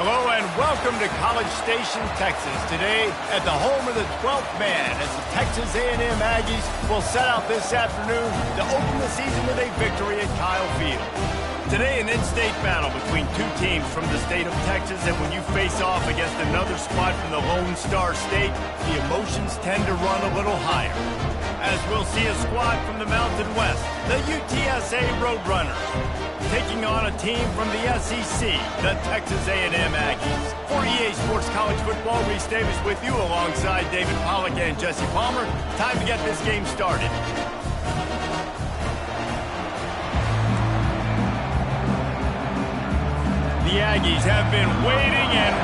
Hello and welcome to College Station, Texas. Today at the home of the 12th man as the Texas A&M Aggies will set out this afternoon to open the season with a victory at Kyle Field. Today an in-state battle between two teams from the state of Texas, and when you face off against another spot from the Lone Star State, the emotions tend to run a little higher. As we'll see a squad from the Mountain West, the UTSA Roadrunners, taking on a team from the SEC, the Texas A&M Aggies. For EA Sports College Football, Reese Davis with you alongside David Pollack and Jesse Palmer. Time to get this game started. The Aggies have been waiting, and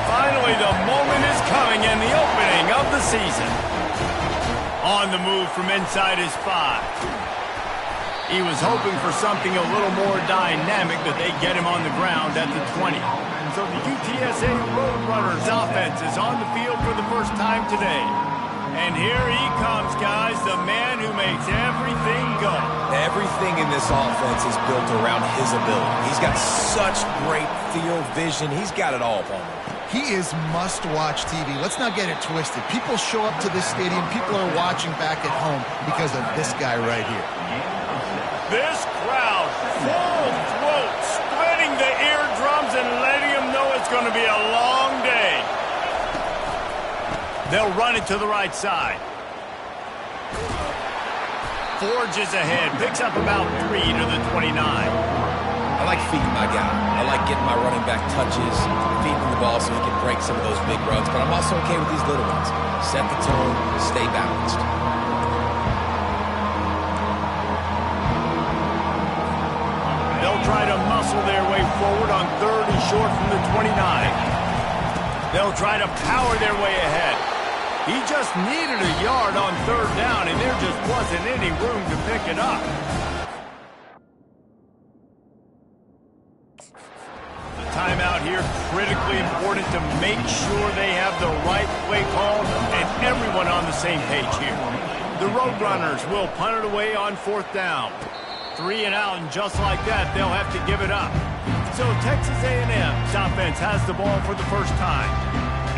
finally the moment is coming and the opening of the season. On the move from inside his 5. He was hoping for something a little more dynamic, but they get him on the ground at the 20. So the UTSA Roadrunners offense is on the field for the first time today. And here he comes, guys, the man who makes everything go. Everything in this offense is built around his ability. He's got such great field vision. He's got it all for him. He is must-watch TV. Let's not get it twisted. People show up to this stadium. People are watching back at home because of this guy right here. This crowd, full throat, splitting the eardrums and letting them know it's going to be a long day. They'll run it to the right side. Forges ahead, picks up about 3 to the 29. I like feeding my guy. I like getting my running back touches, feeding the ball so he can break some of those big runs, but I'm also okay with these little ones. Set the tone, stay balanced. They'll try to muscle their way forward on 3rd and short from the 29. They'll try to power their way ahead. He just needed a yard on 3rd down, and there just wasn't any room to pick it up. The timeout here, critically important to make sure they have the right play call and everyone on the same page here. The Roadrunners will punt it away on 4th down. 3 and out, and just like that, they'll have to give it up. So Texas A&M's offense has the ball for the first time.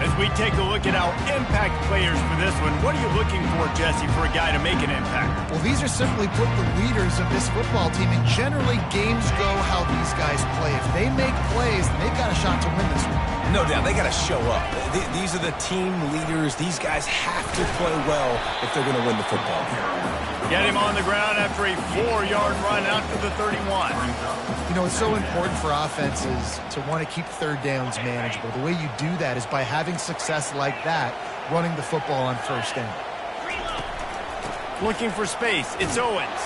As we take a look at our impact players for this one, what are you looking for, Jesse, for a guy to make an impact? Well, these are simply put the leaders of this football team, and generally games go how these guys play. If they make plays, they've got a shot to win this one. No doubt, they got to show up. These are the team leaders. These guys have to play well if they're going to win the football game. Get him on the ground after a 4-yard run out to the 31. You know, it's so important for offenses to want to keep 3rd downs manageable. The way you do that is by having success like that, running the football on 1st down. Looking for space, it's Owens.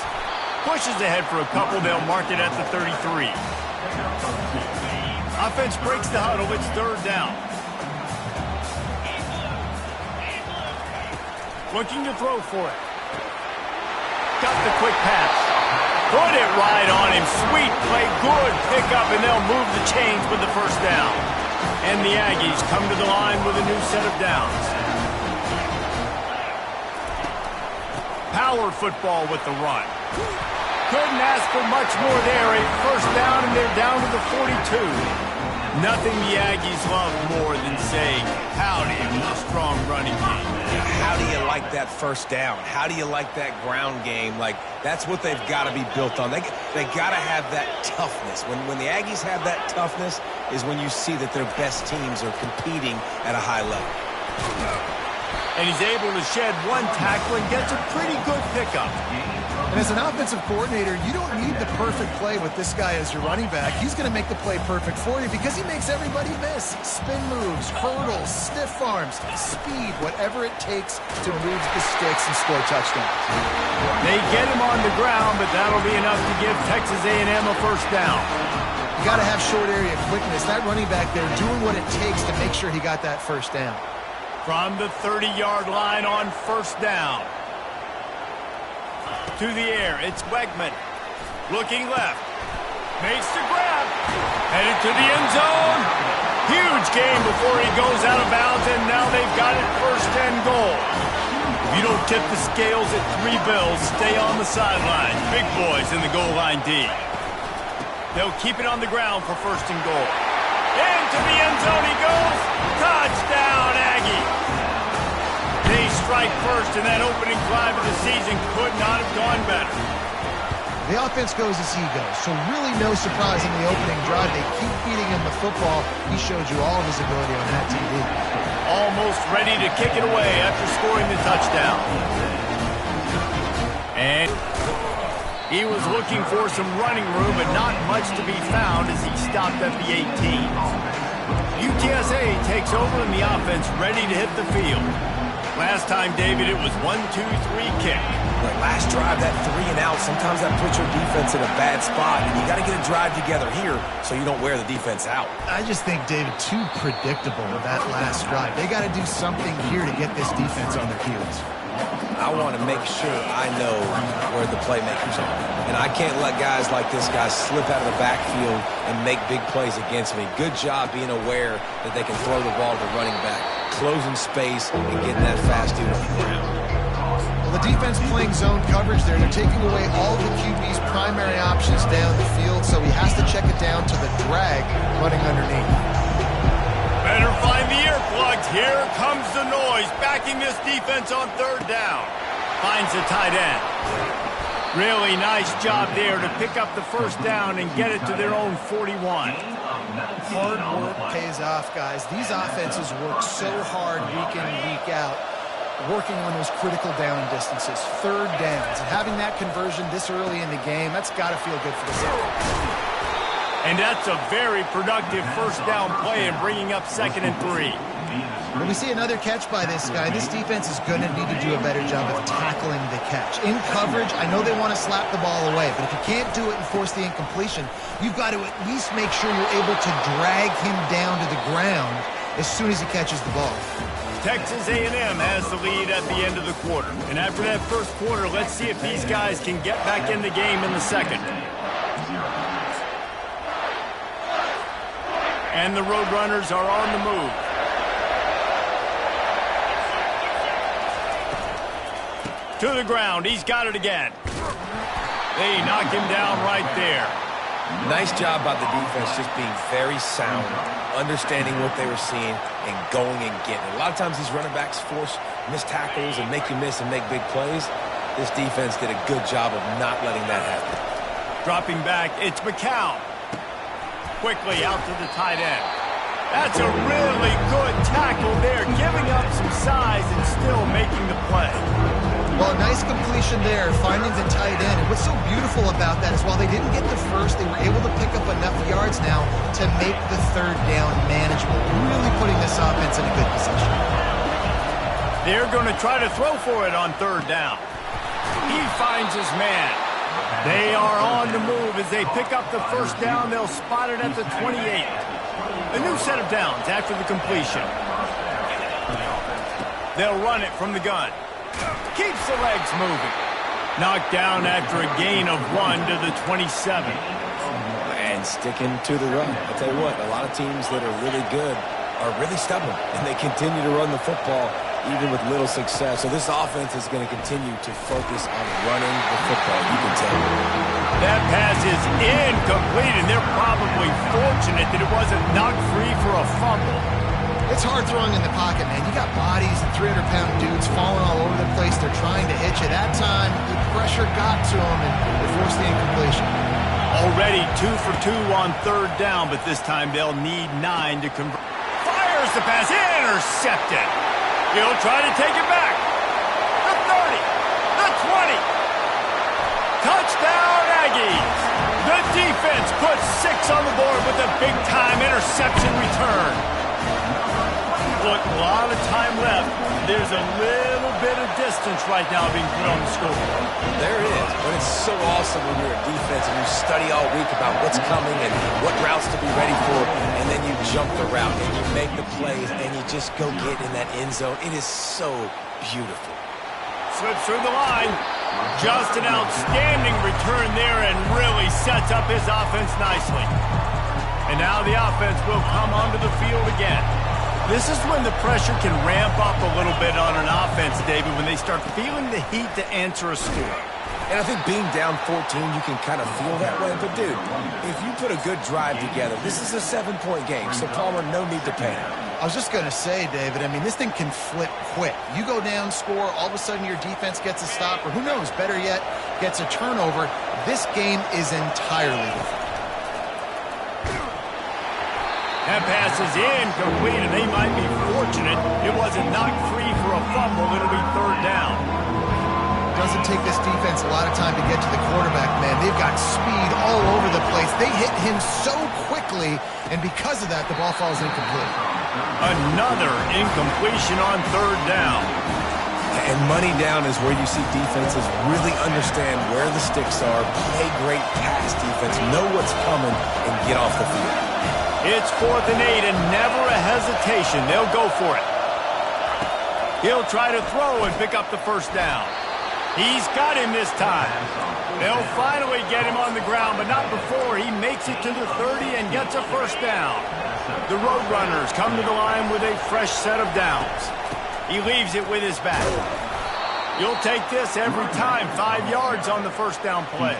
Pushes ahead for a couple, they'll mark it at the 33. Offense breaks the huddle, it's 3rd down. Looking to throw for it. Got the quick pass. Put it right on him. Sweet play, good pickup, and they'll move the chains with the 1st down. And the Aggies come to the line with a new set of downs. Power football with the run. Couldn't ask for much more there. A 1st down, and they're down to the 42. Nothing the Aggies love more than saying, howdy, a strong running game. How do you like that 1st down? How do you like that ground game? Like, that's what they've got to be built on. They got to have that toughness. When the Aggies have that toughness is when you see that their best teams are competing at a high level. And he's able to shed one tackle and gets a pretty good pickup. And as an offensive coordinator, you don't need the perfect play with this guy as your running back. He's going to make the play perfect for you because he makes everybody miss. Spin moves, hurdles, stiff arms, speed, whatever it takes to move the sticks and score touchdowns. They get him on the ground, but that'll be enough to give Texas A&M a 1st down. You got to have short area quickness. That running back there doing what it takes to make sure he got that 1st down. From the 30-yard line on 1st down. To the air, it's Wegman. Looking left. Makes the grab. Headed to the end zone. Huge gain before he goes out of bounds, and now they've got it 1st and goal. If you don't tip the scales at 3 bills, stay on the sideline. Big boys in the goal line D. They'll keep it on the ground for 1st and goal. Into to the end zone he goes. Touchdown, Aggie. They strike first, and that opening drive of the season could not have gone better. The offense goes as he goes, so really no surprise in the opening drive. They keep feeding him the football. He showed you all of his ability on that TV. Almost ready to kick it away after scoring the touchdown. And he was looking for some running room, but not much to be found as he stopped at the 18. UTSA takes over and the offense ready to hit the field. Last time, David, it was 1-2-3 kick. Like last drive, that 3 and out, sometimes that puts your defense in a bad spot, and you got to get a drive together here so you don't wear the defense out. I just think, David, too predictable with that last drive. They got to do something here to get this defense on their heels. I want to make sure I know where the playmakers are. And I can't let guys like this guy slip out of the backfield and make big plays against me. Good job being aware that they can throw the ball to the running back, closing space, and getting that fast dude on the ground. Well, the defense playing zone coverage there. They're taking away all the QB's primary options down the field, so he has to check it down to the drag running underneath. Better find the earplugs. Here comes the noise, backing this defense on third down. Finds the tight end. Really nice job there to pick up the first down and get it to their own 41. Hard work pays off, guys. These offenses work so hard week in and week out, working on those critical down distances, third downs, and having that conversion this early in the game, that's got to feel good for the offense. And that's a very productive first down play and bringing up 2nd and 3. When we see another catch by this guy, this defense is going to need to do a better job of tackling the catch. In coverage, I know they want to slap the ball away, but if you can't do it and force the incompletion, you've got to at least make sure you're able to drag him down to the ground as soon as he catches the ball. Texas A&M has the lead at the end of the quarter. And after that first quarter, let's see if these guys can get back in the game in the second. And the Roadrunners are on the move. To the ground. He's got it again. They knock him down right there. Nice job by the defense just being very sound, understanding what they were seeing, and going and getting it. A lot of times these running backs force missed tackles and make you miss and make big plays. This defense did a good job of not letting that happen. Dropping back, it's McCown. Quickly out to the tight end. That's a really good tackle there, giving up some size and still making the play. Well, a nice completion there, finding the tight end. And what's so beautiful about that is while they didn't get the first, they were able to pick up enough yards now to make the third down manageable, really putting this offense in a good position. They're going to try to throw for it on third down. He finds his man. They are on the move as they pick up the first down. They'll spot it at the 28. A new set of downs after the completion. They'll run it from the gun. Keeps the legs moving. Knocked down after a gain of 1 to the 27. And sticking to the run. I'll tell you what, a lot of teams that are really good are really stubborn, and they continue to run the football even with little success. So this offense is going to continue to focus on running the football, you can tell. That pass is incomplete, and they're probably fortunate that it wasn't knocked free for a fumble. It's hard throwing in the pocket, man. You got bodies and 300-pound dudes falling all over the place. They're trying to hit you. That time, the pressure got to them, and they forced the incompletion. Already 2 for 2 on third down, but this time they'll need 9 to convert. Fires the pass, intercepted. He'll try to take it back. The 30, the 20. Touchdown, Aggies. The defense puts 6 on the board with a big-time interception return. Look, a lot of time left. There's a little bit of distance right now being put on the scoreboard. There is, but it's so awesome when you're a defense and you study all week about what's coming and what routes to be ready for, and then you jump the route and you make the plays and you just go get in that end zone. It is so beautiful. Slips through the line. Just an outstanding return there and really sets up his offense nicely. And now the offense will come onto the field again. This is when the pressure can ramp up a little bit on an offense, David, when they start feeling the heat to answer a score. And I think being down 14, you can kind of feel that way. But, dude, if you put a good drive together, this is a 7-point game, so Palmer, no need to panic. I was just going to say, David, I mean, this thing can flip quick. You go down, score, all of a sudden your defense gets a stop, or who knows, better yet, gets a turnover. This game is entirely different. That pass is incomplete, and they might be fortunate it wasn't knocked free for a fumble. It'll be third down. Doesn't take this defense a lot of time to get to the quarterback, man. They've got speed all over the place. They hit him so quickly, and because of that, the ball falls incomplete. Another incompletion on third down. And money down is where you see defenses really understand where the sticks are, play great pass defense, know what's coming, and get off the field. It's 4th and 8, and never a hesitation. They'll go for it. He'll try to throw and pick up the first down. He's got him this time. They'll finally get him on the ground, but not before he makes it to the 30 and gets a first down. The Roadrunners come to the line with a fresh set of downs. He leaves it with his back. You'll take this every time. 5 yards on the first down play.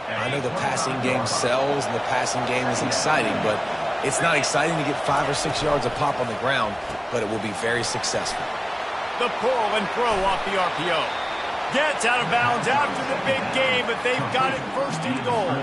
I know the passing game sells and the passing game is exciting, but it's not exciting to get 5 or 6 yards a pop on the ground, but it will be very successful. The pull and throw off the RPO. Gets out of bounds after the big game, but they've got it first and goal.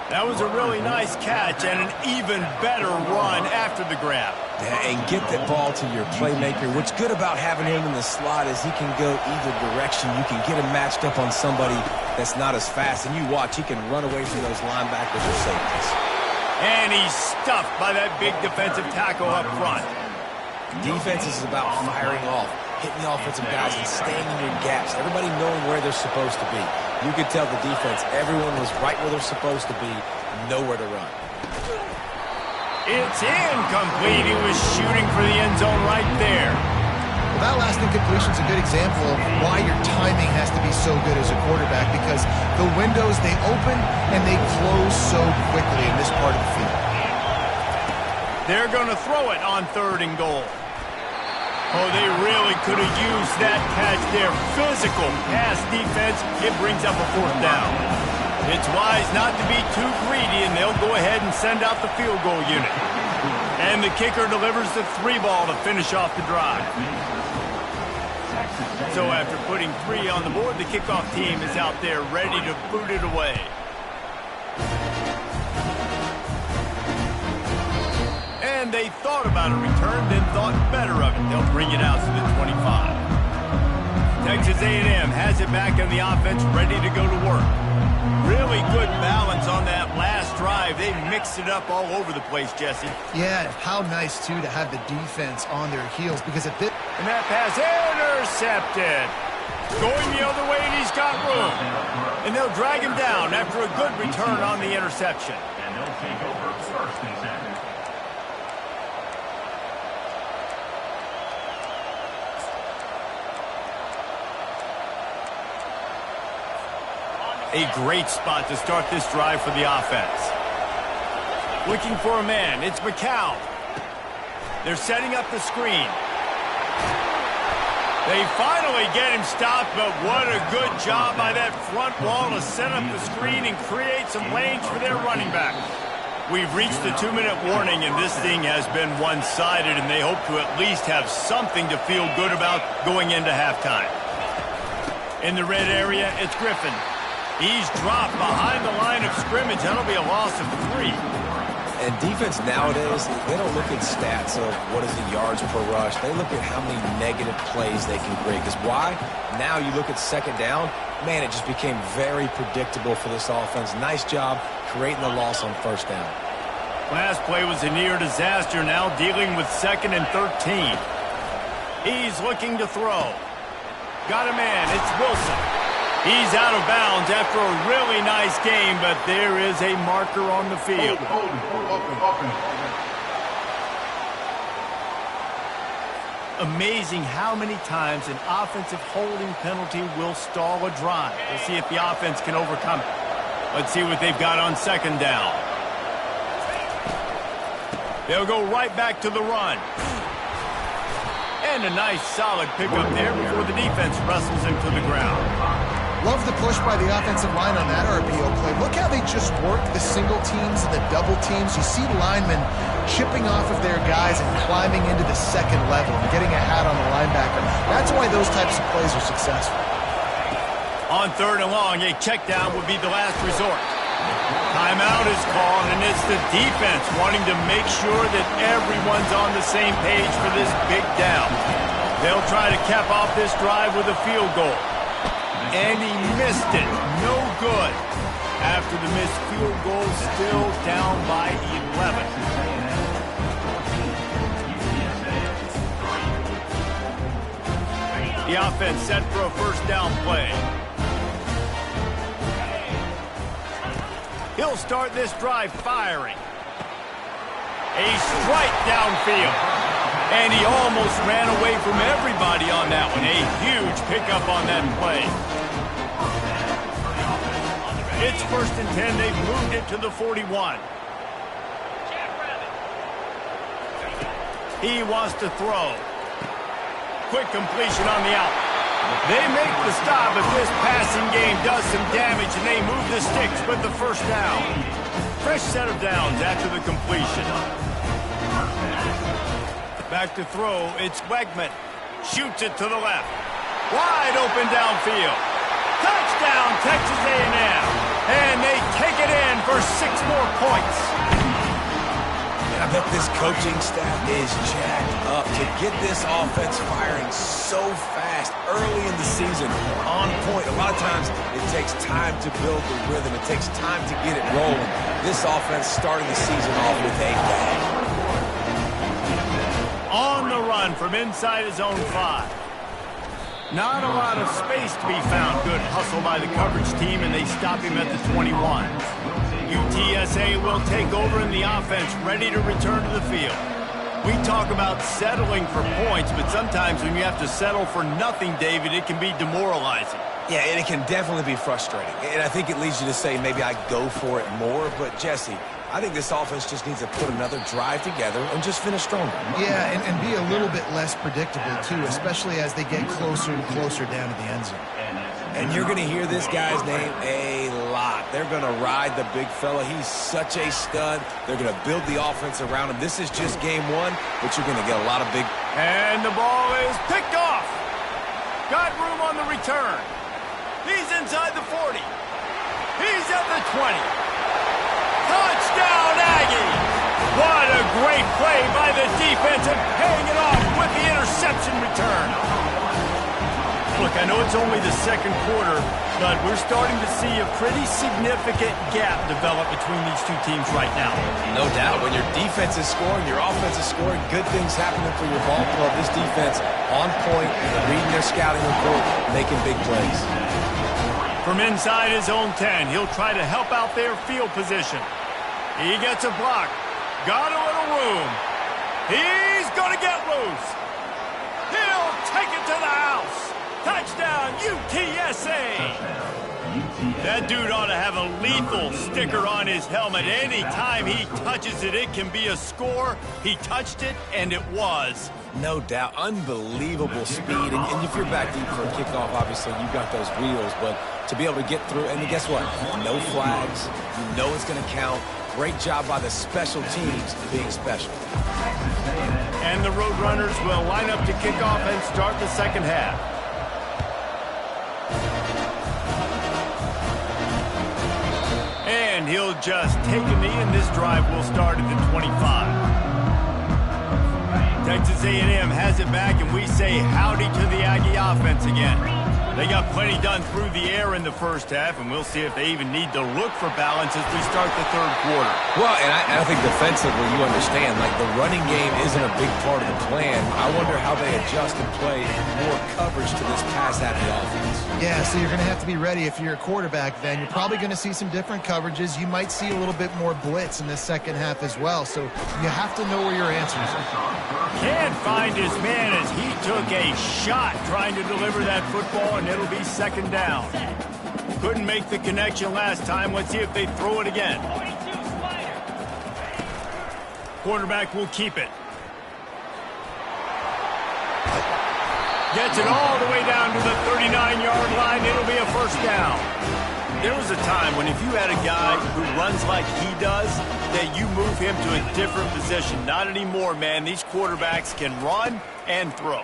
That was a really nice catch and an even better run after the grab. Yeah, and get that ball to your playmaker. What's good about having him in the slot is he can go either direction. You can get him matched up on somebody that's not as fast, and you watch, he can run away from those linebackers or safeties. And he's stuffed by that big defensive tackle up front. Defense is about firing off, hitting the offensive guys and staying in your gaps. Everybody knowing where they're supposed to be. You could tell the defense, everyone was right where they're supposed to be, nowhere to run. It's incomplete. He was shooting for the end zone right there. Well, that last incompletion is a good example of why your timing has to be so good as a quarterback, because the windows, they open and they close so quickly in this part of the field. They're going to throw it on 3rd and goal. Oh, they really could have used that catch there. Physical pass defense. It brings up a 4th down. It's wise not to be too greedy, and they'll go ahead and send out the field goal unit. And the kicker delivers the 3 ball to finish off the drive. So after putting 3 on the board, the kickoff team is out there ready to boot it away. And they thought about a return, then thought better of it. They'll bring it out to the 25. Texas A&M has it back in the offense, ready to go to work. Really good balance on that last drive. They mixed it up all over the place, Jesse. Yeah, how nice, too, to have the defense on their heels, because it did. And that pass intercepted. Going the other way, and he's got room. And they'll drag him down after a good return on the interception. And they'll take over 1st and 10. A great spot to start this drive for the offense. Looking for a man. It's McCown. They're setting up the screen. They finally get him stopped, but what a good job by that front wall to set up the screen and create some lanes for their running back. We've reached the 2-minute warning, and this thing has been one-sided, and they hope to at least have something to feel good about going into halftime. In the red area, it's Griffin. He's dropped behind the line of scrimmage. That'll be a loss of 3. And defense nowadays, they don't look at stats of what is the yards per rush. They look at how many negative plays they can create. Because why? Now you look at 2nd down, man, it just became very predictable for this offense. Nice job creating the loss on 1st down. Last play was a near disaster, now dealing with 2nd and 13. He's looking to throw. Got a man. It's Wilson. He's out of bounds after a really nice game, but there is a marker on the field. Amazing how many times an offensive holding penalty will stall a drive. We'll see if the offense can overcome it. Let's see what they've got on 2nd down. They'll go right back to the run. And a nice solid pickup there before the defense wrestles him to the ground. Love the push by the offensive line on that RPO play. Look how they just work the single teams and the double teams. You see linemen chipping off of their guys and climbing into the second level and getting a hat on the linebacker. That's why those types of plays are successful. On 3rd and long, a check down would be the last resort. Timeout is called, and it's the defense wanting to make sure that everyone's on the same page for this big down. They'll try to cap off this drive with a field goal. And he missed it. No good. After the missed field goal, still down by 11. The offense set for a first down play. He'll start this drive firing. A strike downfield. And he almost ran away from everybody on that one. A huge pickup on that play. It's 1st and 10. They've moved it to the 41. He wants to throw. Quick completion on the out. They make the stop, but this passing game does some damage, and they move the sticks with the first down. Fresh set of downs after the completion. Back to throw, it's Wegman. Shoots it to the left. Wide open downfield. Touchdown, Texas A&M. And they take it in for 6 more points. I bet this coaching staff is jacked up to get this offense firing so fast early in the season, on point. A lot of times it takes time to build the rhythm. It takes time to get it rolling. This offense starting the season off with a bang. On the run from inside his own 5. Not a lot of space to be found. Good hustle by the coverage team, and they stop him at the 21. UTSA will take over in the offense, ready to return to the field. We talk about settling for points, but sometimes when you have to settle for nothing, David, it can be demoralizing. Yeah, and it can definitely be frustrating. And I think it leads you to say maybe I go for it more. But, Jesse, I think this offense just needs to put another drive together and just finish stronger. Yeah, and be a little bit less predictable, too, especially as they get closer and closer down to the end zone. And you're going to hear this guy's name a lot. They're going to ride the big fella. He's such a stud. They're going to build the offense around him. This is just game 1, but you're going to get a lot of big... And the ball is picked off. Got room on the return. He's inside the 40. He's at the 20. Touchdown, Aggie! What a great play by the defense and paying it off with the interception return. Look, I know it's only the 2nd quarter, but we're starting to see a pretty significant gap develop between these two teams right now. No doubt. When your defense is scoring, your offense is scoring, good things happening for your ball club. This defense on point, reading their scouting report, making big plays. From inside his own 10, he'll try to help out their field position. He gets a block. Got a little room. He's going to get loose. He'll take it to the house. Touchdown, UTSA. That dude ought to have a lethal sticker on his helmet. Anytime he touches it, it can be a score. He touched it, and it was. No doubt. Unbelievable speed. And if you're back deep for a kickoff, obviously, you've got those wheels. But to be able to get through, and guess what? No flags. You know it's going to count. Great job by the special teams being special. And the Roadrunners will line up to kick off and start the 2nd half. And he'll just take a knee, and this drive will start at the 25. Texas A&M has it back, and we say howdy to the Aggie offense again. They got plenty done through the air in the first half, and we'll see if they even need to look for balance as we start the 3rd quarter. Well, and I think defensively, you understand, like the running game isn't a big part of the plan. I wonder how they adjust and play more coverage to this pass-happy offense. Yeah, so you're going to have to be ready if you're a quarterback then. You're probably going to see some different coverages. You might see a little bit more blitz in the 2nd half as well, so you have to know where your answers are. Can't find his man as he took a shot trying to deliver that football, and it'll be 2nd down. Couldn't make the connection last time. Let's see if they throw it again. Quarterback will keep it. Gets it all the way down to the 39-yard line. It'll be a first down. There was a time when if you had a guy who runs like he does, that you move him to a different position. Not anymore, man. These quarterbacks can run and throw.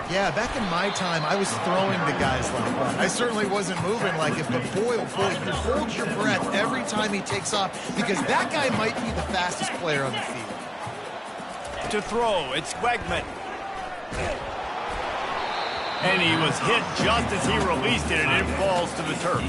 Yeah, back in my time, I was throwing to guys like that. I certainly wasn't moving like it, but boy, oh boy, you hold your breath every time he takes off because that guy might be the fastest player on the field. To throw, it's Wegman. And he was hit just as he released it, and it falls to the turf.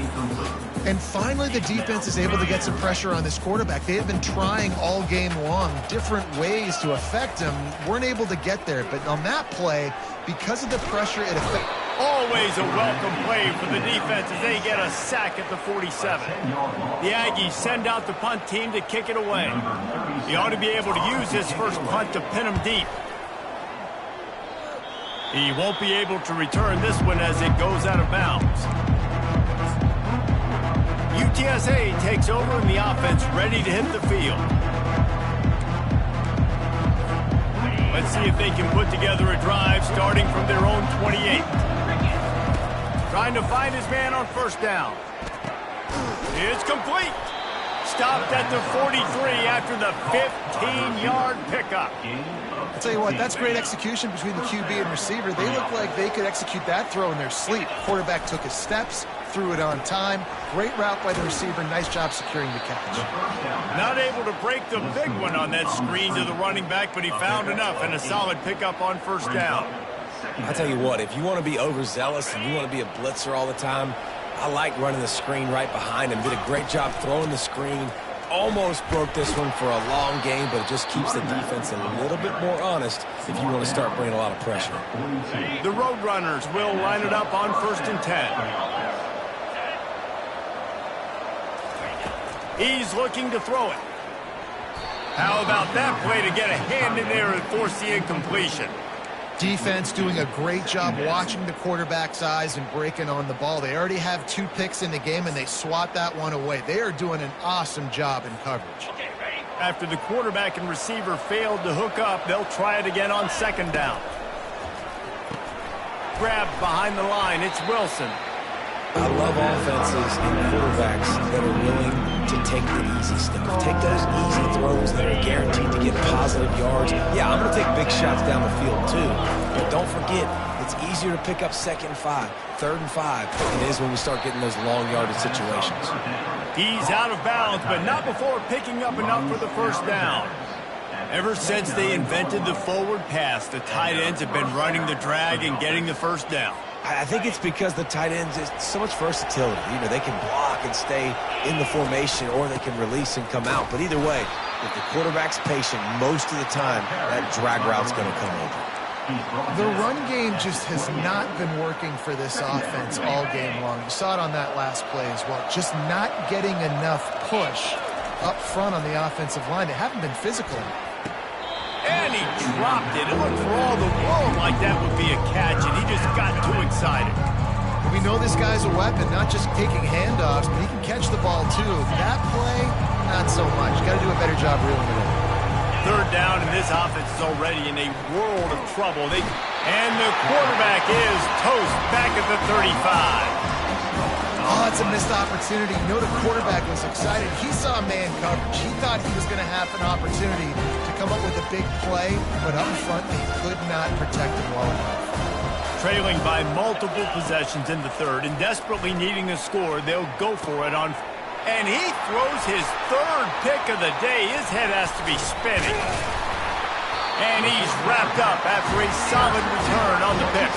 And finally, the defense is able to get some pressure on this quarterback. They have been trying all game long different ways to affect him. Weren't able to get there, but on that play, because of the pressure it affected. Always a welcome play for the defense as they get a sack at the 47. The Aggies send out the punt team to kick it away. He ought to be able to use his first punt to pin him deep. He won't be able to return this one as it goes out of bounds. UTSA takes over in the offense, ready to hit the field. Let's see if they can put together a drive starting from their own 28. Trying to find his man on first down. It's complete. Stopped at the 43 after the 15-yard pickup. I'll tell you what, that's great execution between the QB and receiver. They look like they could execute that throw in their sleep. Quarterback took his steps, threw it on time. Great route by the receiver. Nice job securing the catch. Not able to break the big one on that screen to the running back, but he found enough and a solid pickup on first down. I tell you what, if you want to be overzealous and you want to be a blitzer all the time, I like running the screen right behind him. Did a great job throwing the screen. Almost broke this one for a long game, but it just keeps the defense a little bit more honest if you want to start bringing a lot of pressure. The Roadrunners will line it up on 1st and 10. He's looking to throw it. How about that play to get a hand in there and force the incompletion? Defense doing a great job watching the quarterback's eyes and breaking on the ball. They already have 2 picks in the game, and they swat that one away. They are doing an awesome job in coverage. After the quarterback and receiver failed to hook up, they'll try it again on 2nd down. Grabbed behind the line, it's Wilson. I love offenses and quarterbacks that are willing to take the easy stuff. Take those easy throws that are guaranteed to get positive yards. Yeah, I'm going to take big shots down the field too. But don't forget, it's easier to pick up 2nd and 5, 3rd and 5 than it is when we start getting those long yardage situations. He's out of bounds, but not before picking up enough for the first down. Ever since they invented the forward pass, the tight ends have been running the drag and getting the first down. I think it's because the tight ends is so much versatility. You know, they can block and stay in the formation, or they can release and come out. But either way, if the quarterback's patient most of the time, that drag route's going to come over. The run game just has not been working for this offense all game long. You saw it on that last play as well. Just not getting enough push up front on the offensive line. They haven't been physical. And he dropped it. It looked for all the world like that would be a catch, and he just got too excited. We know this guy's a weapon, not just taking handoffs, but he can catch the ball too. That play, not so much. Got to do a better job reeling it in. 3rd down, and this offense is already in a world of trouble. And the quarterback is toast back at the 35. Oh, it's a missed opportunity. You know the quarterback was excited. He saw man coverage. He thought he was going to have an opportunity to come up with a big play, but up front, they could not protect him well enough. Trailing by multiple possessions in the 3rd and desperately needing a score, they'll go for it on. And he throws his 3rd pick of the day. His head has to be spinning. And he's wrapped up after a solid return on the pick.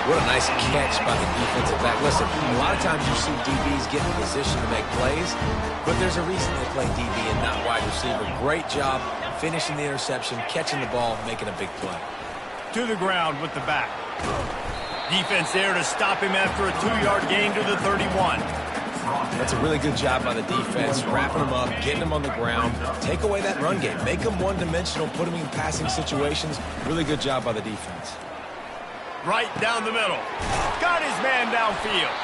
What a nice catch by the defensive back. Listen, a lot of times you see DBs get in position to make plays, but there's a reason they play DB and not wide receiver. Great job finishing the interception, catching the ball, making a big play. To the ground with the back. Defense there to stop him after a 2-yard gain to the 31. That's a really good job by the defense, wrapping him up, getting him on the ground. Take away that run game. Make him one-dimensional, put him in passing situations. Really good job by the defense. Right down the middle. Got his man downfield.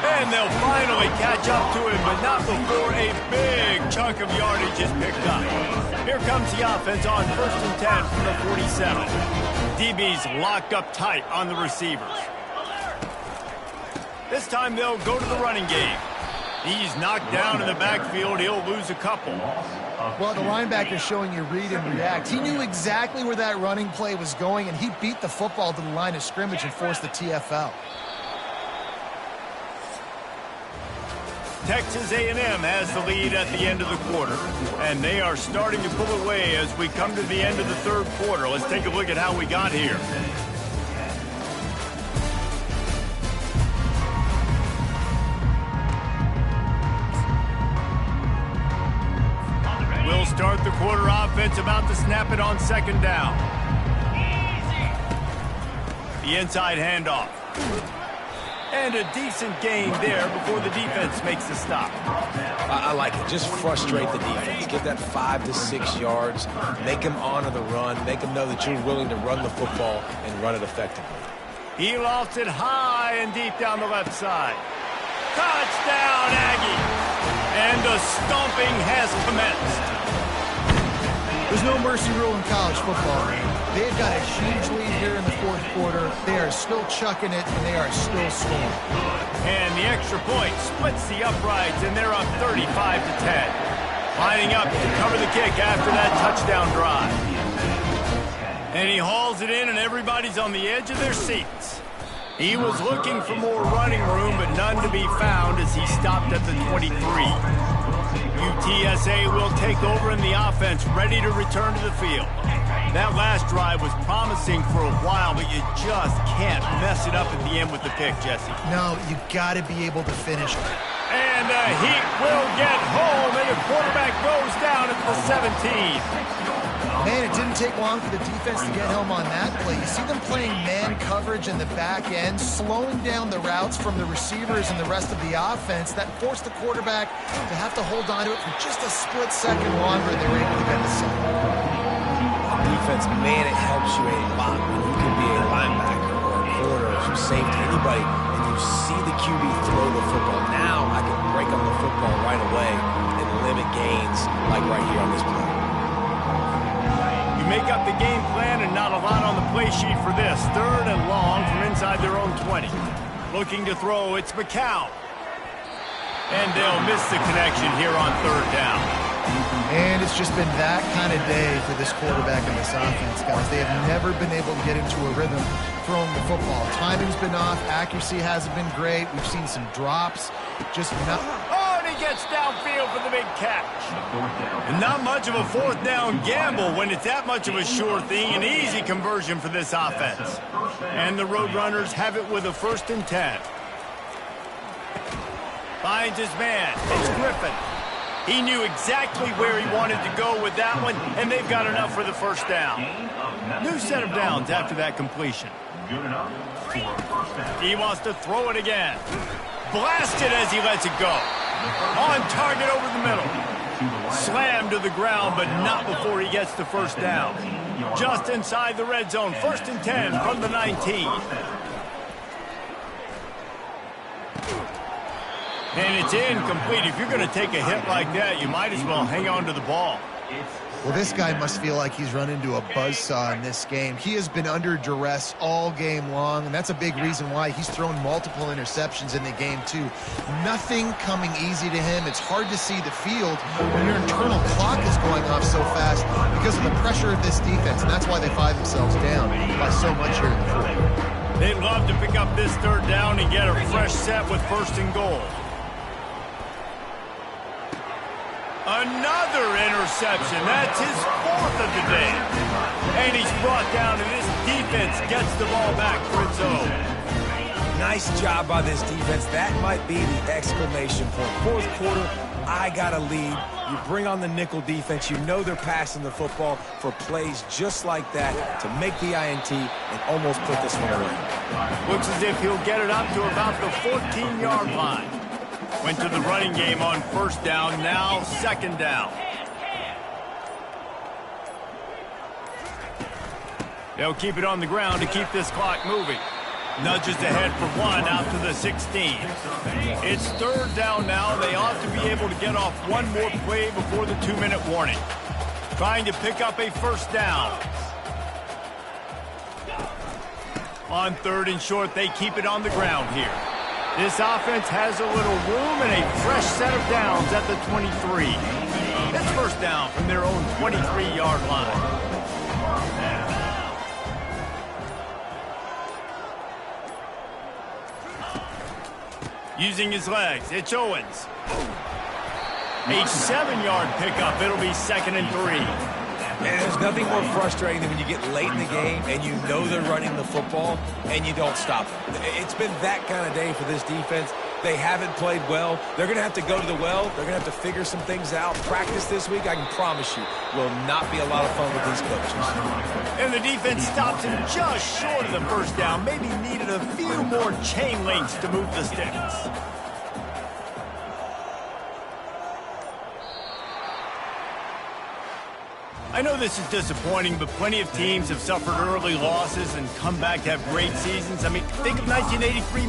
And they'll finally catch up to him, but not before a big chunk of yardage is picked up. Here comes the offense on 1st and 10 from the 47. DB's locked up tight on the receivers. This time they'll go to the running game. He's knocked down in the backfield. He'll lose a couple. Well, the linebacker's showing you read and react. He knew exactly where that running play was going, and he beat the football to the line of scrimmage and forced the TFL. Texas A&M has the lead at the end of the quarter, and they are starting to pull away as we come to the end of the third quarter. Let's take a look at how we got here. We'll start the quarter offense about to snap it on second down. The inside handoff. And a decent gain there before the defense makes the stop. I like it. Just frustrate the defense. Get that 5 to 6 yards. Make them honor the run. Make them know that you're willing to run the football and run it effectively. He lofts it high and deep down the left side. Touchdown, Aggie! And the stomping has commenced. There's no mercy rule in college football. They've got a huge lead here in the fourth quarter. They are still chucking it, and they are still scoring. And the extra point splits the uprights, and they're up 35 to 10. Lining up to cover the kick after that touchdown drive. And he hauls it in, and everybody's on the edge of their seats. He was looking for more running room, but none to be found as he stopped at the 23. UTSA will take over in the offense, ready to return to the field. That last drive was promising for a while, but you just can't mess it up at the end with the pick, Jesse. No, you got to be able to finish it. And the Heat will get home, and the quarterback goes down at the 17. Man, it didn't take long for the defense to get home on that play. You see them playing man coverage in the back end, slowing down the routes from the receivers and the rest of the offense. That forced the quarterback to have to hold on to it for just a split second longer, and they were able to get the sack. Defense, man, it helps you a lot when you can be a linebacker or a corner or some safety, anybody, and you see the QB throw the football. Now I can break on the football right away and limit gains like right here on this play. Make up the game plan and not a lot on the play sheet for this. Third and long from inside their own 20. Looking to throw, it's McCown. And they'll miss the connection here on third down. And it's just been that kind of day for this quarterback and this offense, guys. They have never been able to get into a rhythm throwing the football. Timing's been off. Accuracy hasn't been great. We've seen some drops. Just not... Gets downfield for the big catch. And not much of a fourth down gamble when it's that much of a sure thing. An easy conversion for this offense. And the Roadrunners have it with a 1st and 10. Finds his man. It's Griffin. He knew exactly where he wanted to go with that one, and they've got enough for the first down. New set of downs after that completion. He wants to throw it again. Blasted as he lets it go. On target over the middle. Slammed to the ground, but not before he gets the first down. Just inside the red zone. 1st and 10 from the 19. And it's incomplete. If you're going to take a hit like that, you might as well hang on to the ball. Well, this guy must feel like he's run into a buzzsaw in this game. He has been under duress all game long, and that's a big reason why he's thrown multiple interceptions in the game, too. Nothing coming easy to him. It's hard to see the field when your internal clock is going off so fast because of the pressure of this defense, and that's why they find themselves down by so much here in the fourth. They'd love to pick up this third down and get a fresh set with 1st and goal. Another interception. That's his 4th of the day. And he's brought down, and this defense gets the ball back for its own. Nice job by this defense. That might be the exclamation point. Fourth quarter, I got a lead. You bring on the nickel defense. You know they're passing the football for plays just like that to make the INT and almost put this one away. Looks as if he'll get it up to about the 14-yard line. Went to the running game on 1st down, now 2nd down. They'll keep it on the ground to keep this clock moving. Nudges ahead for 1 out to the 16. It's 3rd down now. They ought to be able to get off one more play before the 2-minute warning. Trying to pick up a 1st down. On 3rd and short, they keep it on the ground here. This offense has a little room and a fresh set of downs at the 23. It's first down from their own 23-yard line. Using his legs, it's Owens. A 7-yard pickup. It'll be 2nd and 3. And there's nothing more frustrating than when you get late in the game and you know they're running the football and you don't stop them. It's been that kind of day for this defense. They haven't played well. They're going to have to go to the well. They're going to have to figure some things out. Practice this week, I can promise you, will not be a lot of fun with these coaches. And the defense stops him just short of the first down. Maybe needed a few more chain links to move the sticks. I know this is disappointing, but plenty of teams have suffered early losses and come back to have great seasons. I mean, think of 1983.